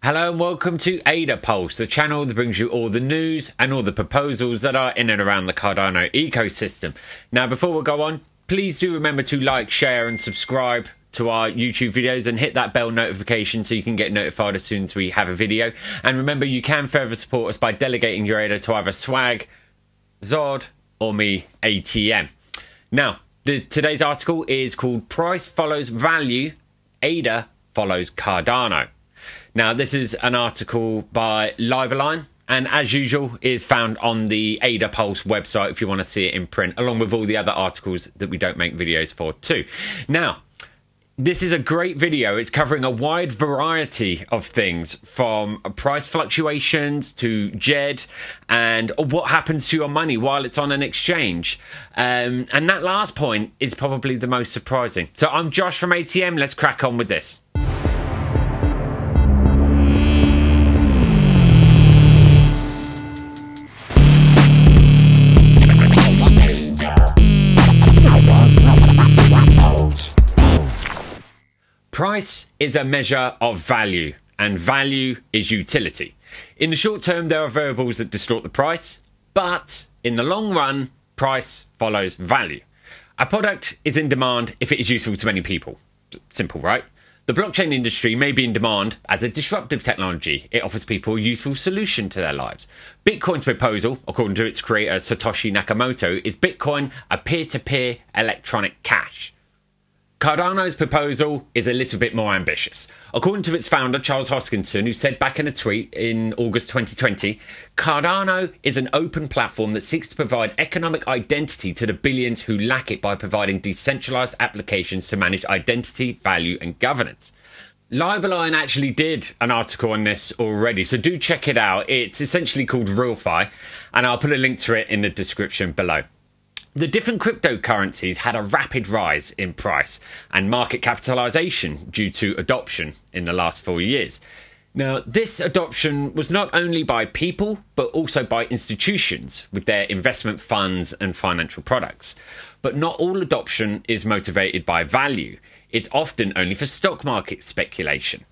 Hello and welcome to AdaPulse, the channel that brings you all the news and all the proposals that are in and around the Cardano ecosystem. Now, before we go on, please do remember to like, share and subscribe to our YouTube videos and hit that bell notification so you can get notified as soon as we have a video. And remember, you can further support us by delegating your ADA to either Swag, Zod or me, ATM. Now, today's article is called Price Follows Value, ADA Follows Cardano. Now, this is an article by LiberLion, and as usual is found on the AdaPulse website if you want to see it in print, along with all the other articles that we don't make videos for too. Now, this is a great video. It's covering a wide variety of things, from price fluctuations to Djed and what happens to your money while it's on an exchange. And that last point is probably the most surprising. So I'm Josh from ATM. Let's crack on with this. Price is a measure of value, and value is utility. In the short term, there are variables that distort the price, but in the long run, price follows value. A product is in demand if it is useful to many people. Simple, right? The blockchain industry may be in demand as a disruptive technology. It offers people a useful solution to their lives. Bitcoin's proposal, according to its creator Satoshi Nakamoto, is Bitcoin a peer-to-peer electronic cash. Cardano's proposal is a little bit more ambitious. According to its founder, Charles Hoskinson, who said back in a tweet in August 2020, Cardano is an open platform that seeks to provide economic identity to the billions who lack it by providing decentralized applications to manage identity, value, and governance. LiberLion actually did an article on this already, so do check it out. It's essentially called RealFi, and I'll put a link to it in the description below. The different cryptocurrencies had a rapid rise in price and market capitalization due to adoption in the last 4 years. Now, this adoption was not only by people, but also by institutions with their investment funds and financial products. But not all adoption is motivated by value. It's often only for stock market speculation.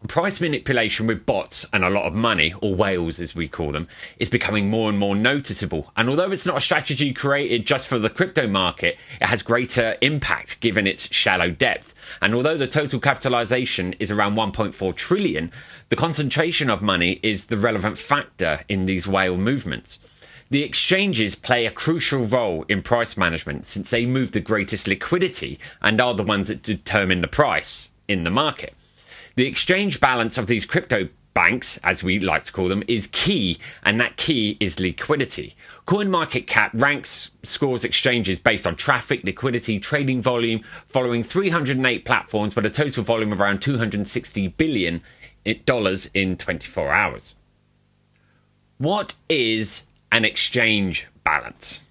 Price manipulation with bots and a lot of money, or whales as we call them, is becoming more and more noticeable. And although it's not a strategy created just for the crypto market, it has greater impact given its shallow depth. And although the total capitalization is around 1.4 trillion, the concentration of money is the relevant factor in these whale movements. The exchanges play a crucial role in price management since they move the greatest liquidity and are the ones that determine the price in the market. The exchange balance of these crypto banks, as we like to call them, is key, and that key is liquidity. CoinMarketCap ranks scores exchanges based on traffic, liquidity, trading volume, following 308 platforms with a total volume of around $260 billion in 24 hours. What is an exchange balance?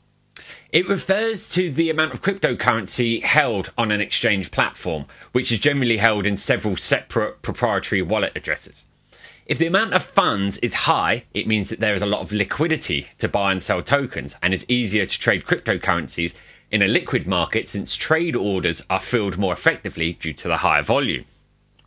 It refers to the amount of cryptocurrency held on an exchange platform, which is generally held in several separate proprietary wallet addresses. If the amount of funds is high, it means that there is a lot of liquidity to buy and sell tokens, and it's easier to trade cryptocurrencies in a liquid market since trade orders are filled more effectively due to the higher volume.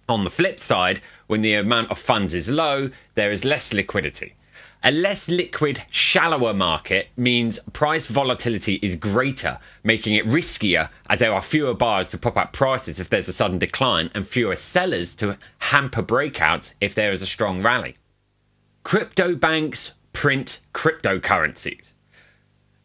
On the flip side, when the amount of funds is low, there is less liquidity. A less liquid, shallower market means price volatility is greater, making it riskier as there are fewer buyers to prop up prices if there's a sudden decline and fewer sellers to hamper breakouts if there is a strong rally. Crypto banks print cryptocurrencies.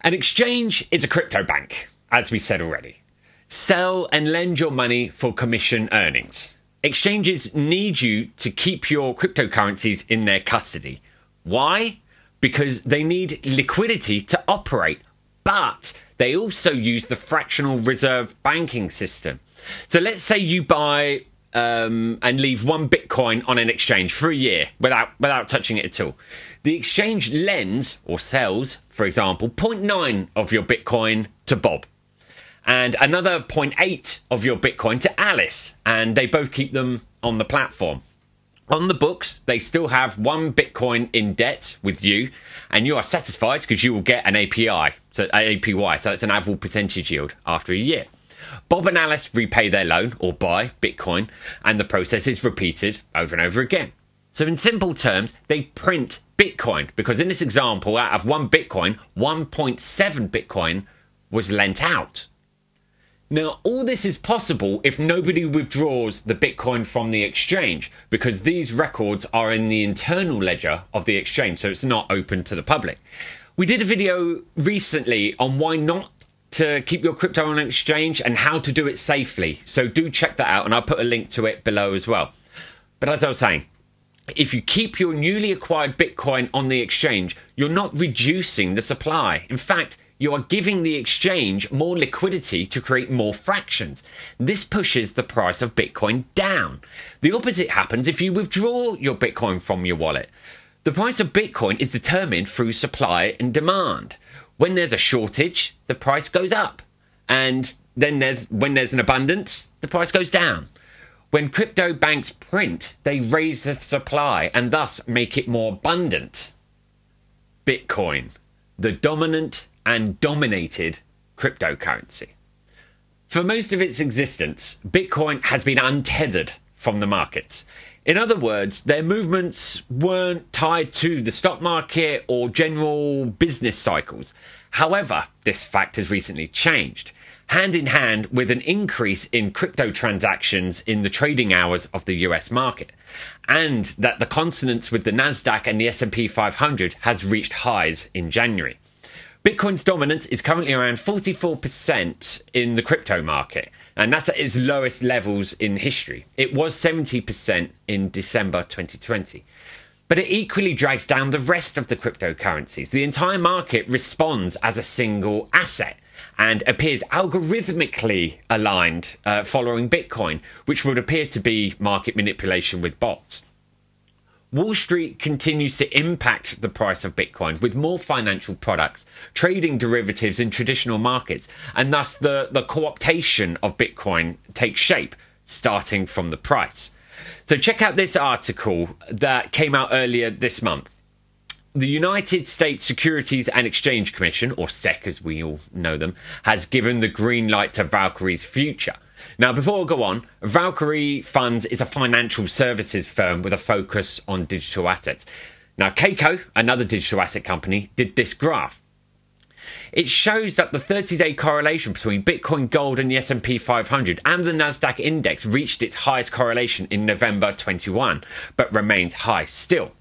An exchange is a crypto bank, as we said already. Sell and lend your money for commission earnings. Exchanges need you to keep your cryptocurrencies in their custody. Why? Because they need liquidity to operate, but they also use the fractional reserve banking system. So let's say you buy and leave one Bitcoin on an exchange for a year without touching it at all. The exchange lends or sells, for example, 0.9 of your Bitcoin to Bob and another 0.8 of your Bitcoin to Alice, and they both keep them on the platform. On the books, they still have one Bitcoin in debt with you, and you are satisfied because you will get an APY, so that's an average percentage yield after a year. Bob and Alice repay their loan or buy Bitcoin, and the process is repeated over and over again. So in simple terms, they print Bitcoin, because in this example, out of 1 Bitcoin, 1.7 Bitcoin was lent out. Now, all this is possible if nobody withdraws the Bitcoin from the exchange, because these records are in the internal ledger of the exchange, so it's not open to the public. We did a video recently on why not to keep your crypto on an exchange and how to do it safely. So do check that out, and I'll put a link to it below as well. But as I was saying, if you keep your newly acquired Bitcoin on the exchange, you're not reducing the supply. In fact, you are giving the exchange more liquidity to create more fractions. This pushes the price of Bitcoin down. The opposite happens if you withdraw your Bitcoin from your wallet. The price of Bitcoin is determined through supply and demand. When there's a shortage, the price goes up. And then when there's an abundance, the price goes down. When crypto banks print, they raise the supply and thus make it more abundant. Bitcoin, the dominant and dominated cryptocurrency. For most of its existence, Bitcoin has been untethered from the markets. In other words, their movements weren't tied to the stock market or general business cycles. However, this fact has recently changed, hand in hand with an increase in crypto transactions in the trading hours of the US market, and that the consonance with the Nasdaq and the S&P 500 has reached highs in January. Bitcoin's dominance is currently around 44% in the crypto market, and that's at its lowest levels in history. It was 70% in December 2020. But it equally drags down the rest of the cryptocurrencies. The entire market responds as a single asset and appears algorithmically aligned following Bitcoin, which would appear to be market manipulation with bots. Wall Street continues to impact the price of Bitcoin with more financial products, trading derivatives in traditional markets, and thus the co-optation of Bitcoin takes shape, starting from the price. So check out this article that came out earlier this month. The United States Securities and Exchange Commission, or SEC as we all know them, has given the green light to Valkyrie's future. Now, before I go on, Valkyrie Funds is a financial services firm with a focus on digital assets. Now, Keiko, another digital asset company, did this graph. It shows that the 30-day correlation between Bitcoin, gold and the S&P 500 and the Nasdaq index reached its highest correlation in November 21, but remains high still.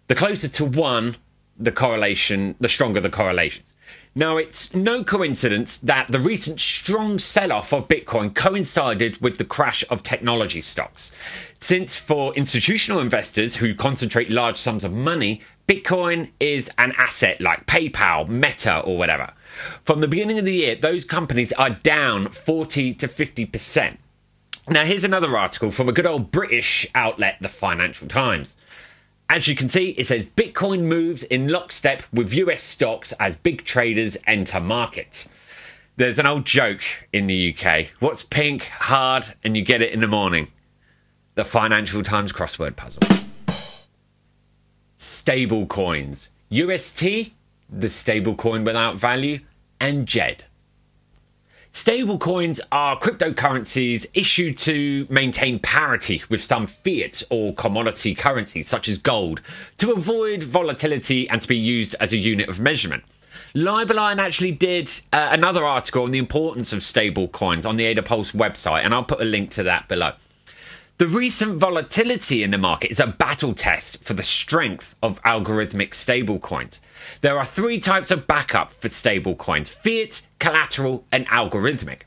The closer to 1 the correlation, the stronger the correlations. Now, it's no coincidence that the recent strong sell-off of Bitcoin coincided with the crash of technology stocks, since for institutional investors who concentrate large sums of money, Bitcoin is an asset like PayPal, Meta or whatever. From the beginning of the year, those companies are down 40 to 50%. Now, here's another article from a good old British outlet, the Financial Times. As you can see, it says Bitcoin moves in lockstep with US stocks as big traders enter markets. There's an old joke in the UK. What's pink, hard, and you get it in the morning? The Financial Times crossword puzzle. Stablecoins. UST, the stablecoin without value, and Djed. Stablecoins are cryptocurrencies issued to maintain parity with some fiat or commodity currencies such as gold to avoid volatility and to be used as a unit of measurement. LiberLion actually did another article on the importance of stablecoins on the AdaPulse website, and I'll put a link to that below. The recent volatility in the market is a battle test for the strength of algorithmic stablecoins. There are 3 types of backup for stablecoins: fiat, collateral, and algorithmic.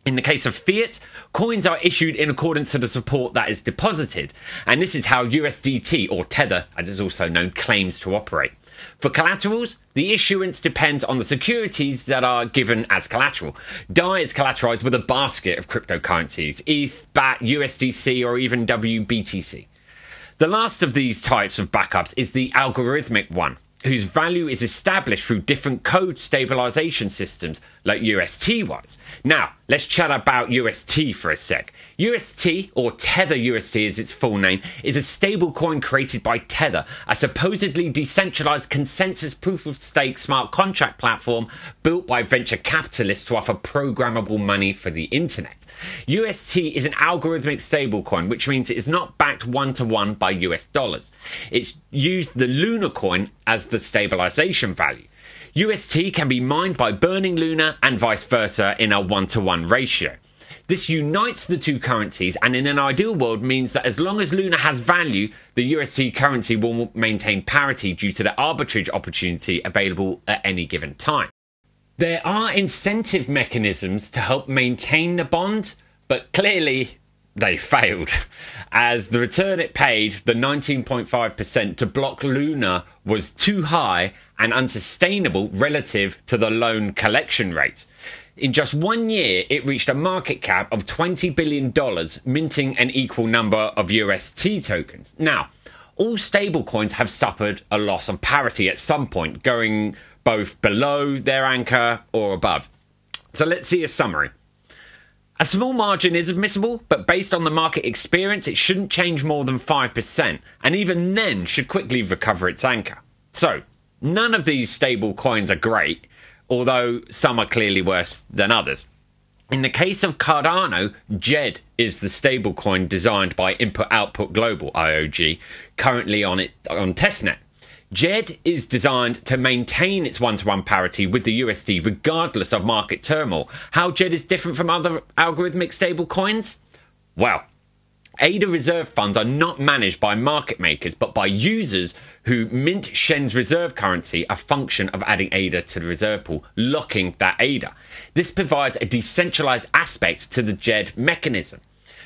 In the case of fiat, coins are issued in accordance to the support that is deposited, and this is how USDT, or Tether as it's also known, claims to operate. For collaterals, the issuance depends on the securities that are given as collateral. DAI is collateralized with a basket of cryptocurrencies: ETH, BAT, USDC, or even WBTC. The last of these types of backups is the algorithmic one. whose value is established through different code stabilization systems like UST was. Now, let's chat about UST for a sec. UST, or Tether UST is its full name, is a stablecoin created by Tether, a supposedly decentralized consensus proof-of-stake smart contract platform built by venture capitalists to offer programmable money for the internet. UST is an algorithmic stablecoin, which means it is not backed one-to-one by US dollars. It's used the Luna coin as the stabilization value. UST can be mined by burning Luna and vice versa in a one-to-one ratio. This unites the two currencies and in an ideal world means that as long as Luna has value, the UST currency will maintain parity due to the arbitrage opportunity available at any given time. There are incentive mechanisms to help maintain the bond, but clearly they failed, as the return it paid, the 19.5% to block Luna, was too high and unsustainable relative to the loan collection rate. In just 1 year, it reached a market cap of $20 billion, minting an equal number of UST tokens. Now, all stablecoins have suffered a loss of parity at some point, going both below their anchor or above. So let's see a summary. A small margin is admissible, but based on the market experience, it shouldn't change more than 5%, and even then should quickly recover its anchor. So, none of these stable coins are great, although some are clearly worse than others. In the case of Cardano, Djed is the stablecoin designed by Input Output Global, IOG, currently on testnet. Djed is designed to maintain its one-to-one parity with the USD regardless of market turmoil. How Djed is different from other algorithmic stablecoins? Well, ADA reserve funds are not managed by market makers, but by users who mint Shen's reserve currency, a function of adding ADA to the reserve pool, locking that ADA. This provides a decentralized aspect to the Djed mechanism.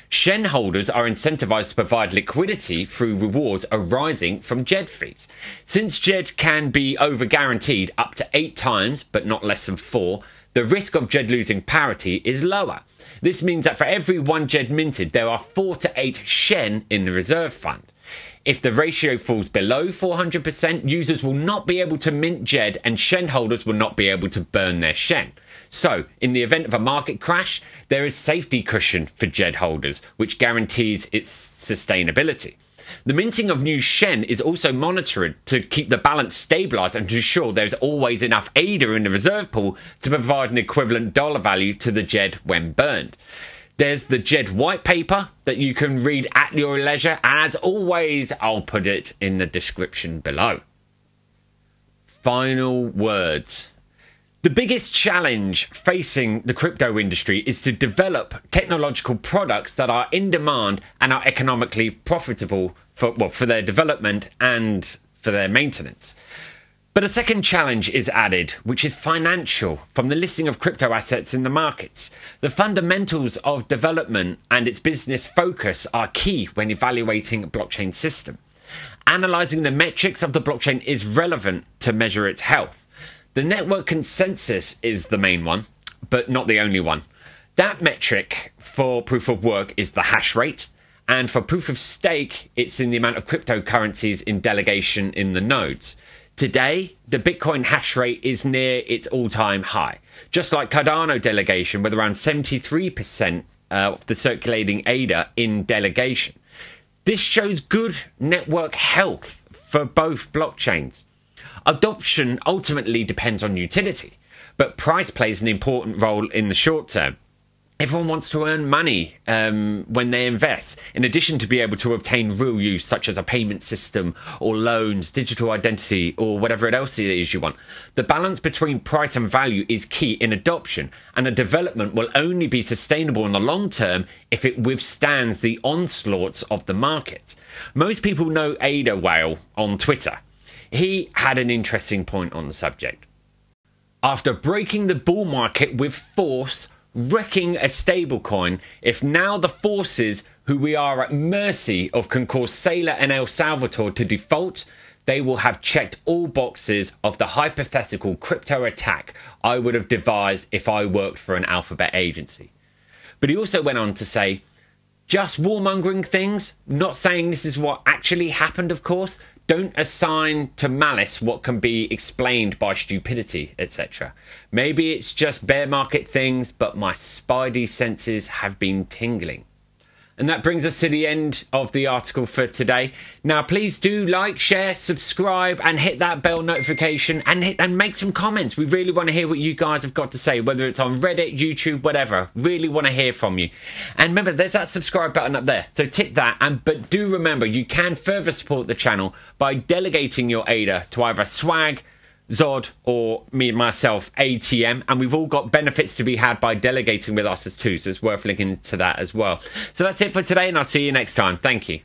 Shen holders are incentivized to provide liquidity through rewards arising from Djed fees. Since Djed can be over-guaranteed up to 8 times, but not less than 4, the risk of Djed losing parity is lower. This means that for every 1 Djed minted, there are 4 to 8 Shen in the reserve fund. If the ratio falls below 400%, users will not be able to mint Djed and Shen holders will not be able to burn their Shen. So, in the event of a market crash, there is safety cushion for Djed holders, which guarantees its sustainability. The minting of new Shen is also monitored to keep the balance stabilised and to ensure there's always enough ADA in the reserve pool to provide an equivalent dollar value to the Djed when burned. There's the Djed whitepaper that you can read at your leisure, and as always, I'll put it in the description below. Final words. The biggest challenge facing the crypto industry is to develop technological products that are in demand and are economically profitable for their development and for their maintenance. But a second challenge is added, which is financial, from the listing of crypto assets in the markets. The fundamentals of development and its business focus are key when evaluating a blockchain system. Analysing the metrics of the blockchain is relevant to measure its health. The network consensus is the main one, but not the only one. That metric for proof of work is the hash rate, and for proof of stake, it's in the amount of cryptocurrencies in delegation in the nodes. Today, the Bitcoin hash rate is near its all-time high, just like Cardano delegation, with around 73% of the circulating ADA in delegation. This shows good network health for both blockchains. Adoption ultimately depends on utility, but price plays an important role in the short term. Everyone wants to earn money when they invest, in addition to be able to obtain real use, such as a payment system or loans, digital identity, or whatever else it is you want. The balance between price and value is key in adoption, and a development will only be sustainable in the long term if it withstands the onslaughts of the market. Most people know Ada Whale on Twitter. He had an interesting point on the subject. After breaking the bull market with force, wrecking a stablecoin, if now the forces who we are at mercy of can cause Sailor and El Salvador to default, they will have checked all boxes of the hypothetical crypto attack I would have devised if I worked for an alphabet agency. But he also went on to say, just warmongering things, not saying this is what actually happened, of course. Don't assign to malice what can be explained by stupidity, etc. Maybe it's just bear market things, but my spidey senses have been tingling. And that brings us to the end of the article for today. Now, please do like, share, subscribe, and hit that bell notification and make some comments. We really want to hear what you guys have got to say, whether it's on Reddit, YouTube, whatever. Really want to hear from you. And remember, there's that subscribe button up there. So tick that. But do remember, you can further support the channel by delegating your ADA to either Swag, Zod, or me and myself, ATM, and we've all got benefits to be had by delegating with us as too, so it's worth linking to that as well. So that's it for today, and I'll see you next time. Thank you.